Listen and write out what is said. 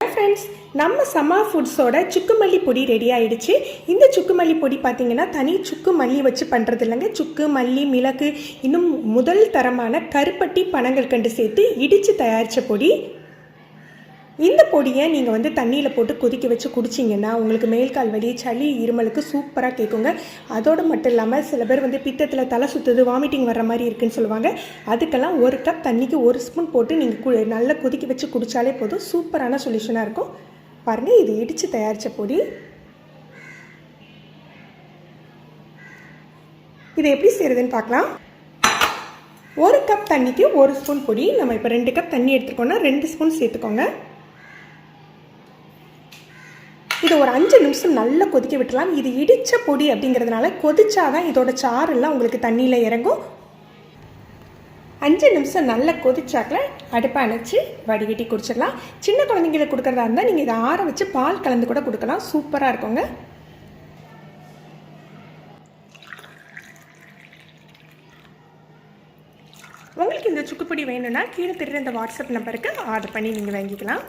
Friends, நம்ம சம்மா ஃபுட்ஸோட சுக்குமல்லி பொடி ready ஆகிடுச்சு. இந்த சுக்குமல்லி பொடி பார்த்திங்கன்னா தனி சுக்கு மல்லி வச்சு பண்ணுறது இல்லைங்க. சுக்கு, மல்லி, மிளகு, இன்னும் முதல் தரமான கருப்பட்டி, பனங்கற்கண்டு சேர்த்து இடித்து தயாரித்த பொடி. இந்த பொடியை நீங்கள் தண்ணியில் போட்டு கொதிக்க வச்சு குடிச்சிங்கன்னா உங்களுக்கு மேல்கால் வலி, சளி, இருமலுக்கு சூப்பராக கேட்குங்க. அதோடு மட்டும் இல்லாமல் சில பேர் பித்தத்தில் தலை சுற்றுது, வாமிட்டிங் வர்ற மாதிரி இருக்குதுன்னு சொல்லுவாங்க. அதுக்கெல்லாம் 1 கப் தண்ணிக்கு 1 ஸ்பூன் போட்டு நீங்கள் நல்லா கொதிக்க வச்சு குடித்தாலே போதும். சூப்பரான சொல்யூஷனாக இருக்கும். பாருங்கள், இது இடித்து தயாரித்த பொடி. இதை எப்படி செய்கிறதுன்னு பார்க்கலாம். 1 கப் தண்ணிக்கு 1 ஸ்பூன் பொடி. நம்ம இப்போ 2 கப் தண்ணி எடுத்துக்கோன்னா 2 ஸ்பூன் சேர்த்துக்கோங்க. இதை ஒரு 5 நிமிஷம் நல்லா கொதிக்க விட்டுலாம். இது இடித்த பொடி அப்படிங்கிறதுனால கொதிச்சாதான் இதோட சாரெல்லாம் உங்களுக்கு தண்ணியில் இறங்கும். 5 நிமிஷம் நல்லா கொதிச்சாக்கில் அடுப்பை அணைச்சி வடிகட்டி குடிச்சிடலாம். சின்ன குழந்தைங்களுக்கு கொடுக்குறதா இருந்தால் நீங்கள் இதை ஆற வச்சு பால் கலந்து கூட கொடுக்கலாம். சூப்பராக இருக்குங்க. உங்களுக்கு இந்த சுக்குப்பொடி வேணும்னா கீழே தெரியுற இந்த வாட்ஸ்அப் நம்பருக்கு ஆர்டர் பண்ணி நீங்கள் வாங்கிக்கலாம்.